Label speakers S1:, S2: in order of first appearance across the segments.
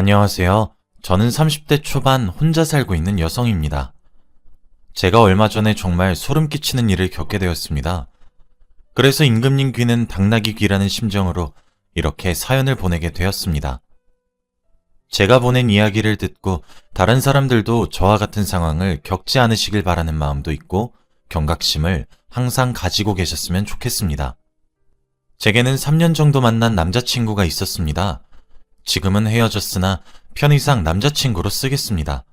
S1: 안녕하세요. 저는 30대 초반 혼자 살고 있는 여성입니다. 제가 얼마 전에 정말 소름 끼치는 일을 겪게 되었습니다. 그래서 임금님 귀는 당나귀 귀라는 심정으로 이렇게 사연을 보내게 되었습니다. 제가 보낸 이야기를 듣고 다른 사람들도 저와 같은 상황을 겪지 않으시길 바라는 마음도 있고 경각심을 항상 가지고 계셨으면 좋겠습니다. 제게는 3년 정도 만난 남자친구가 있었습니다. 지금은 헤어졌으나 편의상 남자친구로 쓰겠습니다.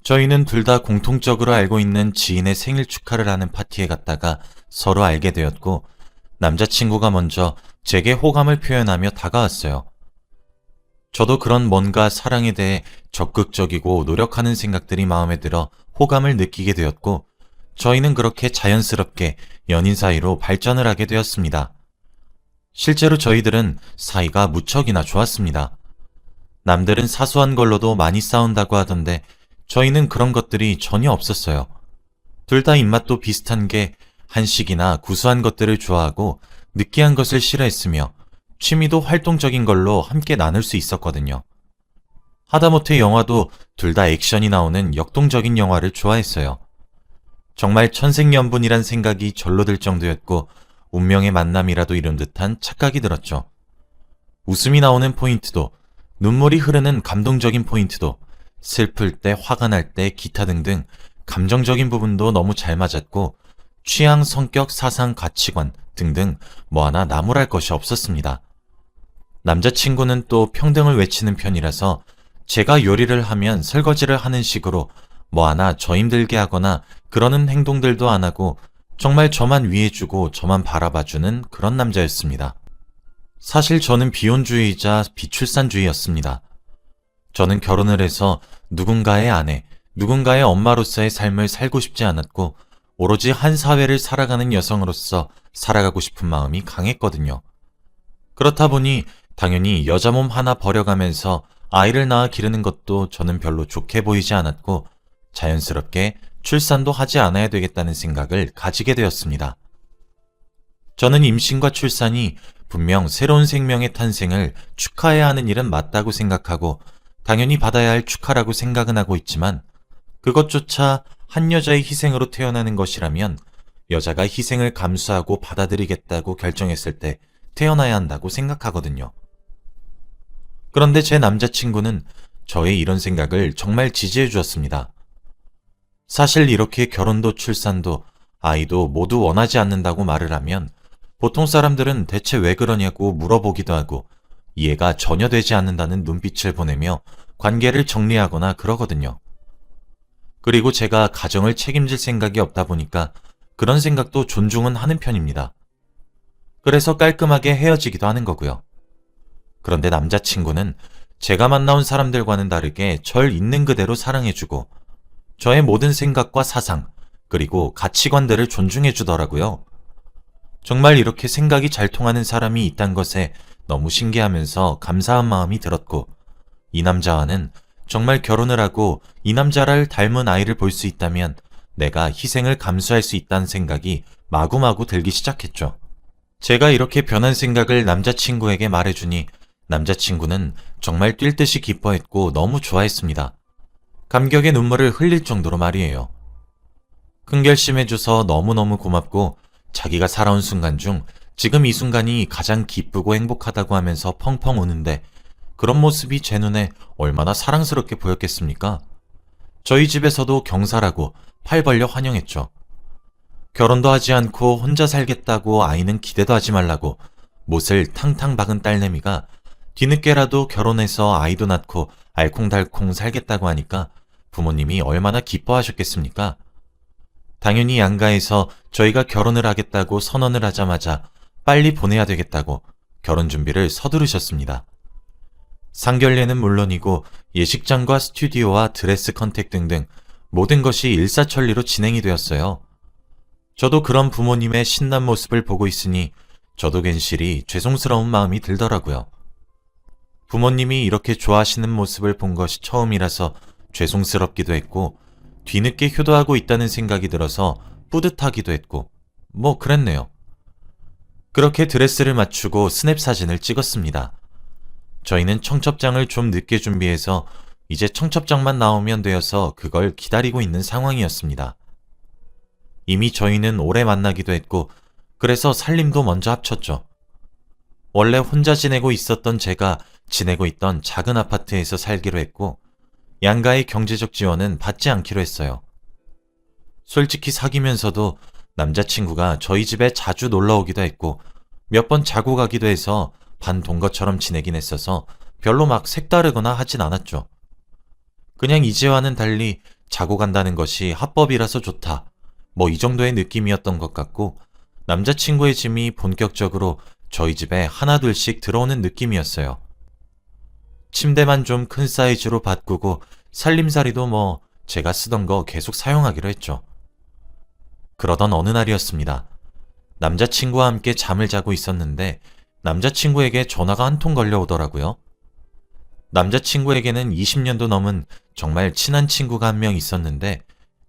S1: 저희는 둘 다 공통적으로 알고 있는 지인의 생일 축하를 하는 파티에 갔다가 서로 알게 되었고 남자친구가 먼저 제게 호감을 표현하며 다가왔어요. 저도 그런 뭔가 사랑에 대해 적극적이고 노력하는 생각들이 마음에 들어 호감을 느끼게 되었고 저희는 그렇게 자연스럽게 연인 사이로 발전을 하게 되었습니다. 실제로 저희들은 사이가 무척이나 좋았습니다. 남들은 사소한 걸로도 많이 싸운다고 하던데 저희는 그런 것들이 전혀 없었어요. 둘 다 입맛도 비슷한 게 한식이나 구수한 것들을 좋아하고 느끼한 것을 싫어했으며 취미도 활동적인 걸로 함께 나눌 수 있었거든요. 하다못해 영화도 둘 다 액션이 나오는 역동적인 영화를 좋아했어요. 정말 천생연분이란 생각이 절로 들 정도였고 운명의 만남이라도 이룬 듯한 착각이 들었죠. 웃음이 나오는 포인트도, 눈물이 흐르는 감동적인 포인트도, 슬플 때, 화가 날 때, 기타 등등 감정적인 부분도 너무 잘 맞았고 취향, 성격, 사상, 가치관 등등 뭐 하나 나무랄 것이 없었습니다. 남자친구는 또 평등을 외치는 편이라서 제가 요리를 하면 설거지를 하는 식으로 뭐 하나 저 힘들게 하거나 그러는 행동들도 안 하고 정말 저만 위해주고 저만 바라봐주는 그런 남자였습니다. 사실 저는 비혼주의이자 비출산주의였습니다. 저는 결혼을 해서 누군가의 아내, 누군가의 엄마로서의 삶을 살고 싶지 않았고 오로지 한 사회를 살아가는 여성으로서 살아가고 싶은 마음이 강했거든요. 그렇다 보니 당연히 여자 몸 하나 버려가면서 아이를 낳아 기르는 것도 저는 별로 좋게 보이지 않았고 자연스럽게 출산도 하지 않아야 되겠다는 생각을 가지게 되었습니다. 저는 임신과 출산이 분명 새로운 생명의 탄생을 축하해야 하는 일은 맞다고 생각하고 당연히 받아야 할 축하라고 생각은 하고 있지만 그것조차 한 여자의 희생으로 태어나는 것이라면 여자가 희생을 감수하고 받아들이겠다고 결정했을 때 태어나야 한다고 생각하거든요. 그런데 제 남자친구는 저의 이런 생각을 정말 지지해 주었습니다. 사실 이렇게 결혼도 출산도 아이도 모두 원하지 않는다고 말을 하면 보통 사람들은 대체 왜 그러냐고 물어보기도 하고 이해가 전혀 되지 않는다는 눈빛을 보내며 관계를 정리하거나 그러거든요. 그리고 제가 가정을 책임질 생각이 없다 보니까 그런 생각도 존중은 하는 편입니다. 그래서 깔끔하게 헤어지기도 하는 거고요. 그런데 남자친구는 제가 만나온 사람들과는 다르게 절 있는 그대로 사랑해주고 저의 모든 생각과 사상, 그리고 가치관들을 존중해 주더라고요. 정말 이렇게 생각이 잘 통하는 사람이 있단 것에 너무 신기하면서 감사한 마음이 들었고, 이 남자와는 정말 결혼을 하고 이 남자를 닮은 아이를 볼 수 있다면 내가 희생을 감수할 수 있다는 생각이 마구마구 들기 시작했죠. 제가 이렇게 변한 생각을 남자친구에게 말해주니 남자친구는 정말 뛸 듯이 기뻐했고 너무 좋아했습니다. 감격의 눈물을 흘릴 정도로 말이에요. 큰 결심해줘서 너무너무 고맙고 자기가 살아온 순간 중 지금 이 순간이 가장 기쁘고 행복하다고 하면서 펑펑 우는데 그런 모습이 제 눈에 얼마나 사랑스럽게 보였겠습니까? 저희 집에서도 경사라고 팔 벌려 환영했죠. 결혼도 하지 않고 혼자 살겠다고 아이는 기대도 하지 말라고 못을 탕탕 박은 딸내미가 뒤늦게라도 결혼해서 아이도 낳고 알콩달콩 살겠다고 하니까 부모님이 얼마나 기뻐하셨겠습니까? 당연히 양가에서 저희가 결혼을 하겠다고 선언을 하자마자 빨리 보내야 되겠다고 결혼 준비를 서두르셨습니다. 상견례는 물론이고 예식장과 스튜디오와 드레스 컨택 등등 모든 것이 일사천리로 진행이 되었어요. 저도 그런 부모님의 신난 모습을 보고 있으니 저도 괜시리 죄송스러운 마음이 들더라고요. 부모님이 이렇게 좋아하시는 모습을 본 것이 처음이라서 죄송스럽기도 했고 뒤늦게 효도하고 있다는 생각이 들어서 뿌듯하기도 했고 뭐 그랬네요. 그렇게 드레스를 맞추고 스냅 사진을 찍었습니다. 저희는 청첩장을 좀 늦게 준비해서 이제 청첩장만 나오면 되어서 그걸 기다리고 있는 상황이었습니다. 이미 저희는 오래 만나기도 했고 그래서 살림도 먼저 합쳤죠. 원래 혼자 지내고 있었던 제가 지내고 있던 작은 아파트에서 살기로 했고 양가의 경제적 지원은 받지 않기로 했어요. 솔직히 사귀면서도 남자친구가 저희 집에 자주 놀러 오기도 했고 몇 번 자고 가기도 해서 반동거처럼 지내긴 했어서 별로 막 색다르거나 하진 않았죠. 그냥 이제와는 달리 자고 간다는 것이 합법이라서 좋다. 뭐 이 정도의 느낌이었던 것 같고 남자친구의 짐이 본격적으로 저희 집에 하나둘씩 들어오는 느낌이었어요. 침대만 좀 큰 사이즈로 바꾸고 살림살이도 뭐 제가 쓰던 거 계속 사용하기로 했죠. 그러던 어느 날이었습니다. 남자친구와 함께 잠을 자고 있었는데 남자친구에게 전화가 한 통 걸려오더라고요. 남자친구에게는 20년도 넘은 정말 친한 친구가 한 명 있었는데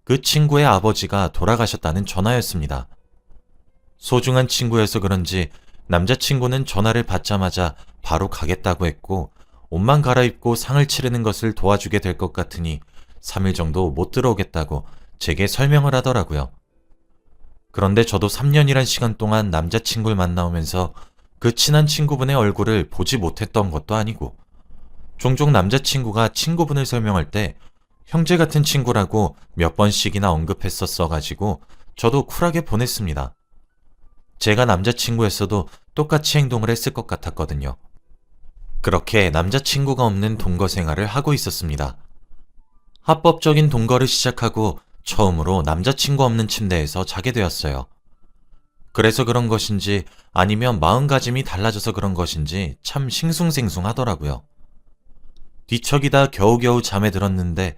S1: 그 친구의 아버지가 돌아가셨다는 전화였습니다. 소중한 친구여서 그런지 남자친구는 전화를 받자마자 바로 가겠다고 했고 옷만 갈아입고 상을 치르는 것을 도와주게 될 것 같으니 3일 정도 못 들어오겠다고 제게 설명을 하더라고요. 그런데 저도 3년이란 시간 동안 남자친구를 만나오면서 그 친한 친구분의 얼굴을 보지 못했던 것도 아니고 종종 남자친구가 친구분을 설명할 때 형제 같은 친구라고 몇 번씩이나 언급했었어가지고 저도 쿨하게 보냈습니다. 제가 남자친구였어도 똑같이 행동을 했을 것 같았거든요. 그렇게 남자친구가 없는 동거 생활을 하고 있었습니다. 합법적인 동거를 시작하고 처음으로 남자친구 없는 침대에서 자게 되었어요. 그래서 그런 것인지 아니면 마음가짐이 달라져서 그런 것인지 참 싱숭생숭하더라고요. 뒤척이다 겨우겨우 잠에 들었는데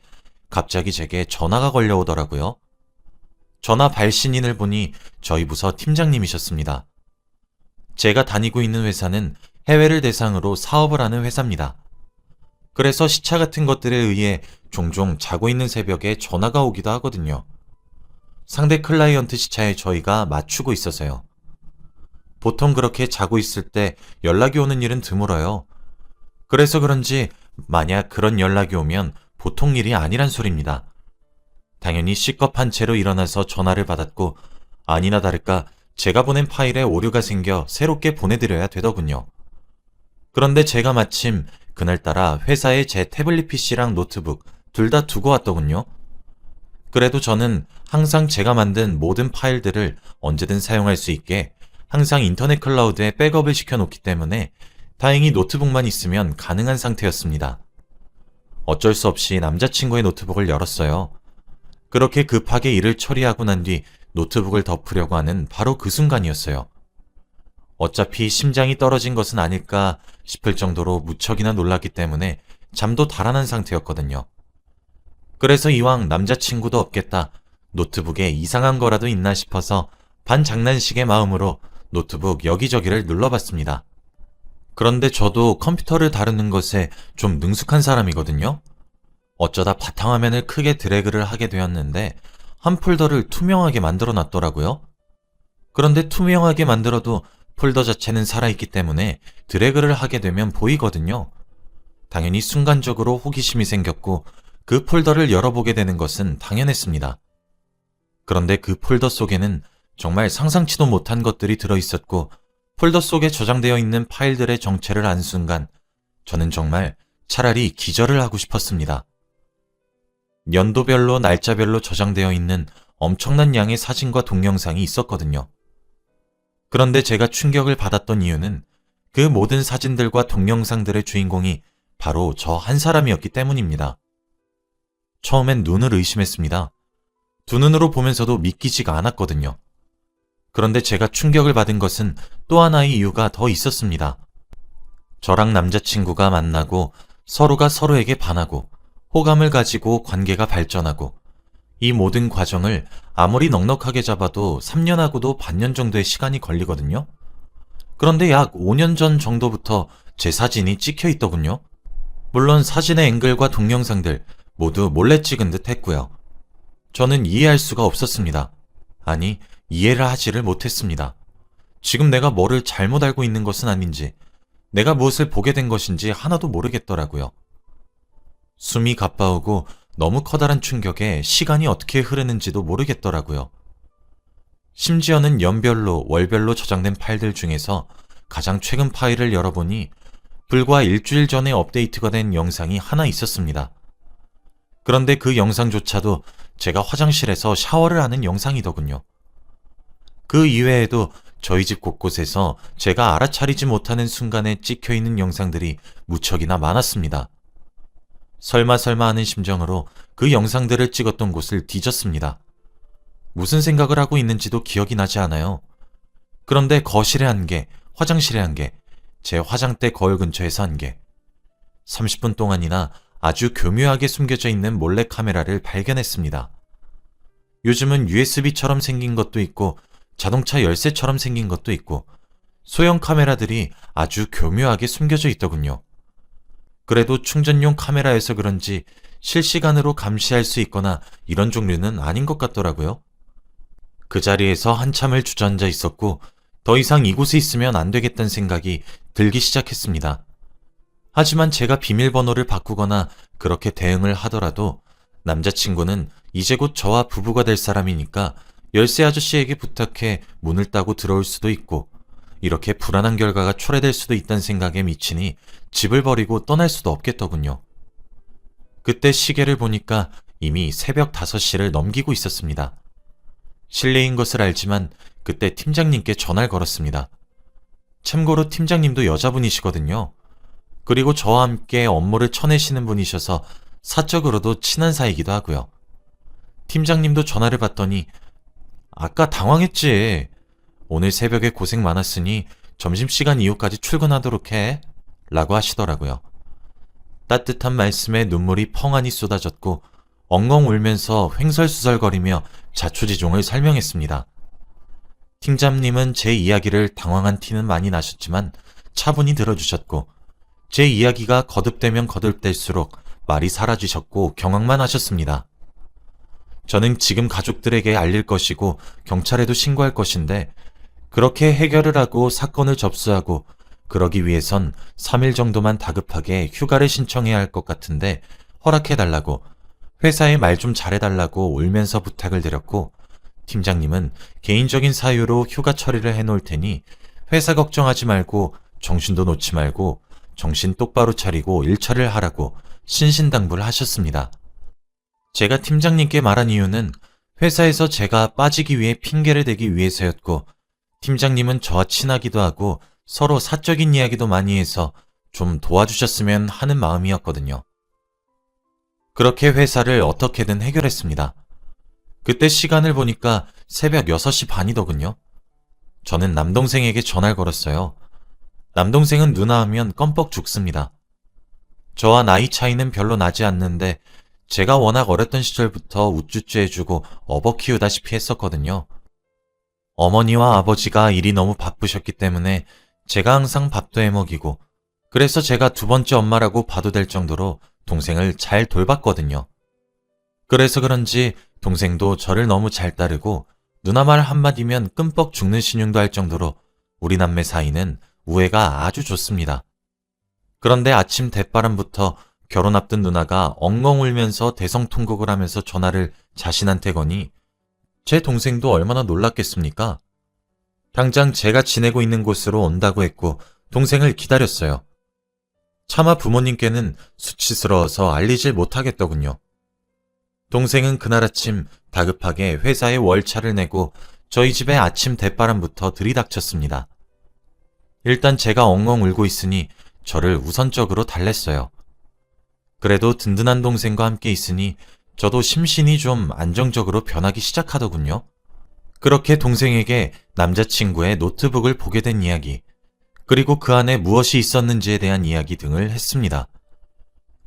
S1: 갑자기 제게 전화가 걸려오더라고요. 전화 발신인을 보니 저희 부서 팀장님이셨습니다. 제가 다니고 있는 회사는 해외를 대상으로 사업을 하는 회사입니다. 그래서 시차 같은 것들에 의해 종종 자고 있는 새벽에 전화가 오기도 하거든요. 상대 클라이언트 시차에 저희가 맞추고 있어서요. 보통 그렇게 자고 있을 때 연락이 오는 일은 드물어요. 그래서 그런지 만약 그런 연락이 오면 보통 일이 아니란 소리입니다. 당연히 시겁한 채로 일어나서 전화를 받았고 아니나 다를까 제가 보낸 파일에 오류가 생겨 새롭게 보내드려야 되더군요. 그런데 제가 마침 그날따라 회사에 제 태블릿 PC랑 노트북 둘 다 두고 왔더군요. 그래도 저는 항상 제가 만든 모든 파일들을 언제든 사용할 수 있게 항상 인터넷 클라우드에 백업을 시켜놓기 때문에 다행히 노트북만 있으면 가능한 상태였습니다. 어쩔 수 없이 남자친구의 노트북을 열었어요. 그렇게 급하게 일을 처리하고 난 뒤 노트북을 덮으려고 하는 바로 그 순간이었어요. 어차피 심장이 떨어진 것은 아닐까 싶을 정도로 무척이나 놀랐기 때문에 잠도 달아난 상태였거든요. 그래서 이왕 남자친구도 없겠다, 노트북에 이상한 거라도 있나 싶어서 반장난식의 마음으로 노트북 여기저기를 눌러봤습니다. 그런데 저도 컴퓨터를 다루는 것에 좀 능숙한 사람이거든요. 어쩌다 바탕화면을 크게 드래그를 하게 되었는데 한 폴더를 투명하게 만들어 놨더라고요. 그런데 투명하게 만들어도 폴더 자체는 살아있기 때문에 드래그를 하게 되면 보이거든요. 당연히 순간적으로 호기심이 생겼고 그 폴더를 열어보게 되는 것은 당연했습니다. 그런데 그 폴더 속에는 정말 상상치도 못한 것들이 들어있었고 폴더 속에 저장되어 있는 파일들의 정체를 안 순간 저는 정말 차라리 기절을 하고 싶었습니다. 연도별로 날짜별로 저장되어 있는 엄청난 양의 사진과 동영상이 있었거든요. 그런데 제가 충격을 받았던 이유는 그 모든 사진들과 동영상들의 주인공이 바로 저 한 사람이었기 때문입니다. 처음엔 눈을 의심했습니다. 두 눈으로 보면서도 믿기지가 않았거든요. 그런데 제가 충격을 받은 것은 또 하나의 이유가 더 있었습니다. 저랑 남자친구가 만나고 서로가 서로에게 반하고 호감을 가지고 관계가 발전하고 이 모든 과정을 아무리 넉넉하게 잡아도 3년하고도 반년 정도의 시간이 걸리거든요. 그런데 약 5년 전 정도부터 제 사진이 찍혀 있더군요. 물론 사진의 앵글과 동영상들 모두 몰래 찍은 듯 했고요. 저는 이해할 수가 없었습니다. 아니, 이해를 하지를 못했습니다. 지금 내가 뭐를 잘못 알고 있는 것은 아닌지, 내가 무엇을 보게 된 것인지 하나도 모르겠더라고요. 숨이 가빠오고 너무 커다란 충격에 시간이 어떻게 흐르는지도 모르겠더라고요. 심지어는 연별로, 월별로 저장된 파일들 중에서 가장 최근 파일을 열어보니 불과 일주일 전에 업데이트가 된 영상이 하나 있었습니다. 그런데 그 영상조차도 제가 화장실에서 샤워를 하는 영상이더군요. 그 이외에도 저희 집 곳곳에서 제가 알아차리지 못하는 순간에 찍혀있는 영상들이 무척이나 많았습니다. 설마 하는 심정으로 그 영상들을 찍었던 곳을 뒤졌습니다. 무슨 생각을 하고 있는지도 기억이 나지 않아요. 그런데 거실에 한 개, 화장실에 한 개, 제 화장대 거울 근처에서 한 개, 30분 동안이나 아주 교묘하게 숨겨져 있는 몰래카메라를 발견했습니다. 요즘은 USB처럼 생긴 것도 있고 자동차 열쇠처럼 생긴 것도 있고 소형 카메라들이 아주 교묘하게 숨겨져 있더군요. 그래도 충전용 카메라여서 그런지 실시간으로 감시할 수 있거나 이런 종류는 아닌 것 같더라고요. 그 자리에서 한참을 주저앉아 있었고 더 이상 이곳에 있으면 안 되겠다는 생각이 들기 시작했습니다. 하지만 제가 비밀번호를 바꾸거나 그렇게 대응을 하더라도 남자친구는 이제 곧 저와 부부가 될 사람이니까 열쇠 아저씨에게 부탁해 문을 따고 들어올 수도 있고 이렇게 불안한 결과가 초래될 수도 있다는 생각에 미치니 집을 버리고 떠날 수도 없겠더군요. 그때 시계를 보니까 이미 새벽 5시를 넘기고 있었습니다. 실례인 것을 알지만 그때 팀장님께 전화를 걸었습니다. 참고로 팀장님도 여자분이시거든요. 그리고 저와 함께 업무를 쳐내시는 분이셔서 사적으로도 친한 사이이기도 하고요. 팀장님도 전화를 받더니 아까 당황했지. 오늘 새벽에 고생 많았으니 점심시간 이후까지 출근하도록 해. 라고 하시더라고요. 따뜻한 말씀에 눈물이 펑하니 쏟아졌고 엉엉 울면서 횡설수설거리며 자초지종을 설명했습니다. 팀장님은 제 이야기를 당황한 티는 많이 나셨지만 차분히 들어주셨고 제 이야기가 거듭되면 거듭될수록 말이 사라지셨고 경악만 하셨습니다. 저는 지금 가족들에게 알릴 것이고 경찰에도 신고할 것인데 그렇게 해결을 하고 사건을 접수하고 그러기 위해선 3일 정도만 다급하게 휴가를 신청해야 할 것 같은데 허락해달라고 회사에 말 좀 잘해달라고 울면서 부탁을 드렸고 팀장님은 개인적인 사유로 휴가 처리를 해놓을 테니 회사 걱정하지 말고 정신도 놓지 말고 정신 똑바로 차리고 일 처리를 하라고 신신당부를 하셨습니다. 제가 팀장님께 말한 이유는 회사에서 제가 빠지기 위해 핑계를 대기 위해서였고 팀장님은 저와 친하기도 하고 서로 사적인 이야기도 많이 해서 좀 도와주셨으면 하는 마음이었거든요. 그렇게 회사를 어떻게든 해결했습니다. 그때 시간을 보니까 새벽 6시 반이더군요. 저는 남동생에게 전화를 걸었어요. 남동생은 누나 하면 껌뻑 죽습니다. 저와 나이 차이는 별로 나지 않는데 제가 워낙 어렸던 시절부터 우쭈쭈 해주고 업어 키우다시피 했었거든요. 어머니와 아버지가 일이 너무 바쁘셨기 때문에 제가 항상 밥도 해먹이고 그래서 제가 두 번째 엄마라고 봐도 될 정도로 동생을 잘 돌봤거든요. 그래서 그런지 동생도 저를 너무 잘 따르고 누나 말 한마디면 끔뻑 죽는 신용도 할 정도로 우리 남매 사이는 우애가 아주 좋습니다. 그런데 아침 대바람부터 결혼 앞둔 누나가 엉엉 울면서 대성통곡을 하면서 전화를 자신한테 거니 제 동생도 얼마나 놀랐겠습니까? 당장 제가 지내고 있는 곳으로 온다고 했고 동생을 기다렸어요. 차마 부모님께는 수치스러워서 알리질 못하겠더군요. 동생은 그날 아침 다급하게 회사에 월차를 내고 저희 집에 아침 대바람부터 들이닥쳤습니다. 일단 제가 엉엉 울고 있으니 저를 우선적으로 달랬어요. 그래도 든든한 동생과 함께 있으니 저도 심신이 좀 안정적으로 변하기 시작하더군요. 그렇게 동생에게 남자친구의 노트북을 보게 된 이야기, 그리고 그 안에 무엇이 있었는지에 대한 이야기 등을 했습니다.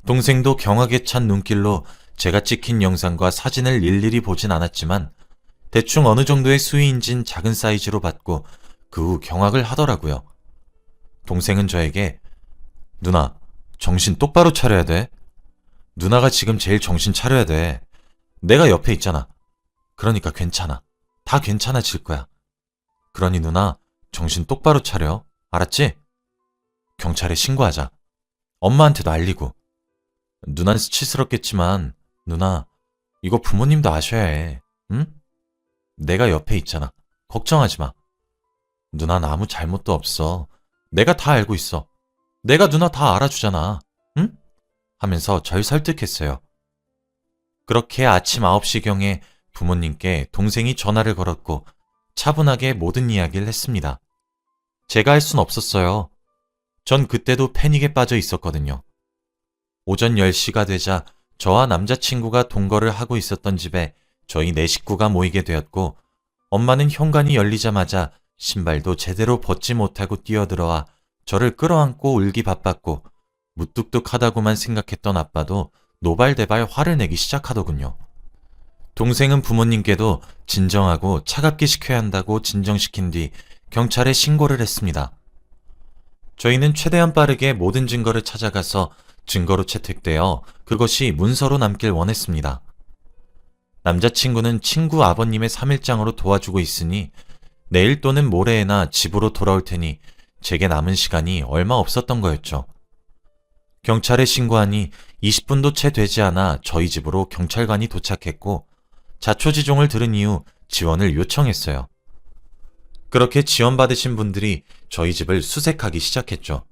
S1: 동생도 경악에 찬 눈길로 제가 찍힌 영상과 사진을 일일이 보진 않았지만 대충 어느 정도의 수위인진 작은 사이즈로 봤고 그 후 경악을 하더라고요. 동생은 저에게 누나, 정신 똑바로 차려야 돼. 누나가 지금 제일 정신 차려야 돼. 내가 옆에 있잖아. 그러니까 괜찮아. 다 괜찮아질 거야. 그러니 누나, 정신 똑바로 차려. 알았지? 경찰에 신고하자. 엄마한테도 알리고. 누난 수치스럽겠지만 누나, 이거 부모님도 아셔야 해. 응? 내가 옆에 있잖아. 걱정하지 마. 누난 아무 잘못도 없어. 내가 다 알고 있어. 내가 누나 다 알아주잖아. 응? 하면서 절 설득했어요. 그렇게 아침 9시경에 부모님께 동생이 전화를 걸었고 차분하게 모든 이야기를 했습니다. 제가 할 순 없었어요. 전 그때도 패닉에 빠져 있었거든요. 오전 10시가 되자 저와 남자친구가 동거를 하고 있었던 집에 저희 네 식구가 모이게 되었고 엄마는 현관이 열리자마자 신발도 제대로 벗지 못하고 뛰어들어와 저를 끌어안고 울기 바빴고 무뚝뚝하다고만 생각했던 아빠도 노발대발 화를 내기 시작하더군요. 동생은 부모님께도 진정하고 차갑게 식혀야 한다고 진정시킨 뒤 경찰에 신고를 했습니다. 저희는 최대한 빠르게 모든 증거를 찾아가서 증거로 채택되어 그것이 문서로 남길 원했습니다. 남자친구는 친구 아버님의 3일장으로 도와주고 있으니 내일 또는 모레에나 집으로 돌아올 테니 제게 남은 시간이 얼마 없었던 거였죠. 경찰에 신고하니 20분도 채 되지 않아 저희 집으로 경찰관이 도착했고 자초지종을 들은 이후 지원을 요청했어요. 그렇게 지원받으신 분들이 저희 집을 수색하기 시작했죠.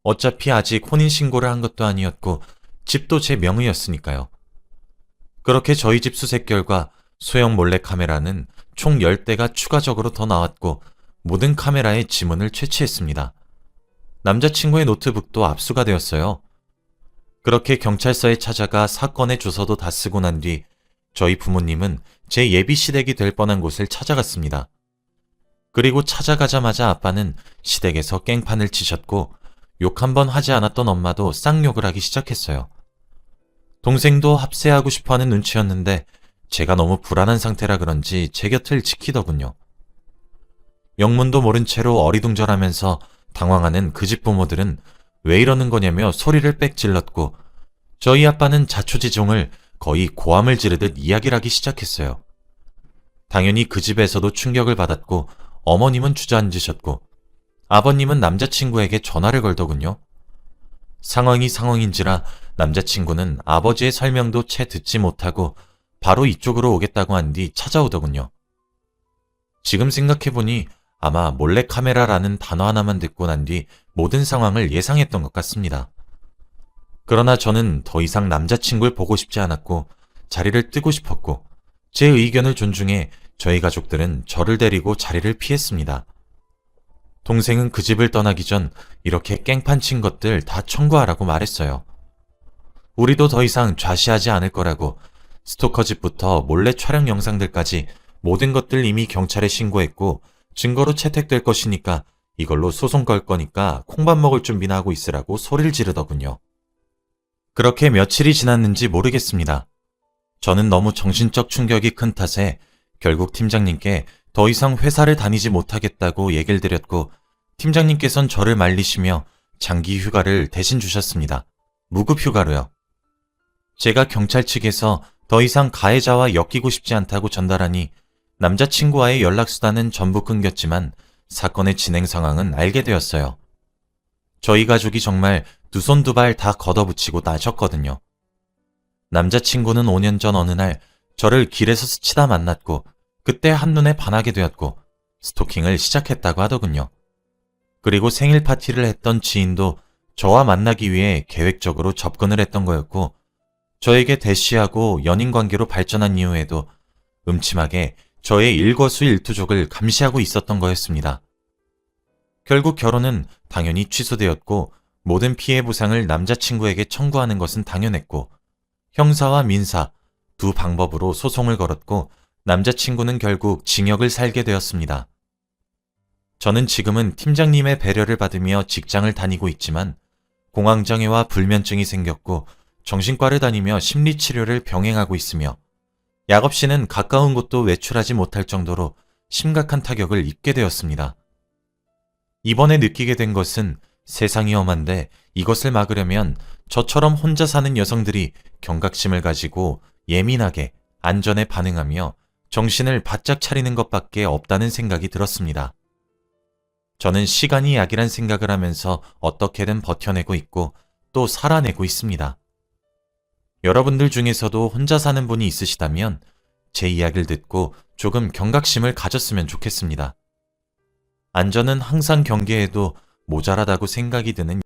S1: 어차피 아직 혼인신고를 한 것도 아니었고 집도 제 명의였으니까요. 그렇게 저희 집 수색 결과 소형 몰래카메라는 총 10대가 추가적으로 더 나왔고 모든 카메라에 지문을 채취했습니다. 남자친구의 노트북도 압수가 되었어요. 그렇게 경찰서에 찾아가 사건의 주소도 다 쓰고 난 뒤 저희 부모님은 제 예비 시댁이 될 뻔한 곳을 찾아갔습니다. 그리고 찾아가자마자 아빠는 시댁에서 깽판을 치셨고 욕 한 번 하지 않았던 엄마도 쌍욕을 하기 시작했어요. 동생도 합세하고 싶어하는 눈치였는데 제가 너무 불안한 상태라 그런지 제 곁을 지키더군요. 영문도 모른 채로 어리둥절하면서 당황하는 그 집 부모들은 왜 이러는 거냐며 소리를 빽 질렀고 저희 아빠는 자초지종을 거의 고함을 지르듯 이야기를 하기 시작했어요. 당연히 그 집에서도 충격을 받았고 어머님은 주저앉으셨고 아버님은 남자친구에게 전화를 걸더군요. 상황이 상황인지라 남자친구는 아버지의 설명도 채 듣지 못하고 바로 이쪽으로 오겠다고 한 뒤 찾아오더군요. 지금 생각해보니 아마 몰래카메라라는 단어 하나만 듣고 난 뒤 모든 상황을 예상했던 것 같습니다. 그러나 저는 더 이상 남자친구를 보고 싶지 않았고 자리를 뜨고 싶었고 제 의견을 존중해 저희 가족들은 저를 데리고 자리를 피했습니다. 동생은 그 집을 떠나기 전 이렇게 깽판 친 것들 다 청구하라고 말했어요. 우리도 더 이상 좌시하지 않을 거라고 스토커 집부터 몰래 촬영 영상들까지 모든 것들 이미 경찰에 신고했고 증거로 채택될 것이니까 이걸로 소송 걸 거니까 콩밥 먹을 준비나 하고 있으라고 소리를 지르더군요. 그렇게 며칠이 지났는지 모르겠습니다. 저는 너무 정신적 충격이 큰 탓에 결국 팀장님께 더 이상 회사를 다니지 못하겠다고 얘기를 드렸고 팀장님께선 저를 말리시며 장기 휴가를 대신 주셨습니다. 무급 휴가로요. 제가 경찰 측에서 더 이상 가해자와 엮이고 싶지 않다고 전달하니 남자친구와의 연락수단은 전부 끊겼지만 사건의 진행 상황은 알게 되었어요. 저희 가족이 정말 두 손 두 발 다 걷어붙이고 나셨거든요. 남자친구는 5년 전 어느 날 저를 길에서 스치다 만났고 그때 한눈에 반하게 되었고 스토킹을 시작했다고 하더군요. 그리고 생일 파티를 했던 지인도 저와 만나기 위해 계획적으로 접근을 했던 거였고 저에게 대시하고 연인 관계로 발전한 이후에도 음침하게 저의 일거수일투족을 감시하고 있었던 거였습니다. 결국 결혼은 당연히 취소되었고 모든 피해 보상을 남자친구에게 청구하는 것은 당연했고 형사와 민사 두 방법으로 소송을 걸었고 남자친구는 결국 징역을 살게 되었습니다. 저는 지금은 팀장님의 배려를 받으며 직장을 다니고 있지만 공황장애와 불면증이 생겼고 정신과를 다니며 심리치료를 병행하고 있으며 약 없이는 가까운 곳도 외출하지 못할 정도로 심각한 타격을 입게 되었습니다. 이번에 느끼게 된 것은 세상이 험한데 이것을 막으려면 저처럼 혼자 사는 여성들이 경각심을 가지고 예민하게 안전에 반응하며 정신을 바짝 차리는 것밖에 없다는 생각이 들었습니다. 저는 시간이 약이란 생각을 하면서 어떻게든 버텨내고 있고 또 살아내고 있습니다. 여러분들 중에서도 혼자 사는 분이 있으시다면 제 이야기를 듣고 조금 경각심을 가졌으면 좋겠습니다. 안전은 항상 경계해도 모자라다고 생각이 드는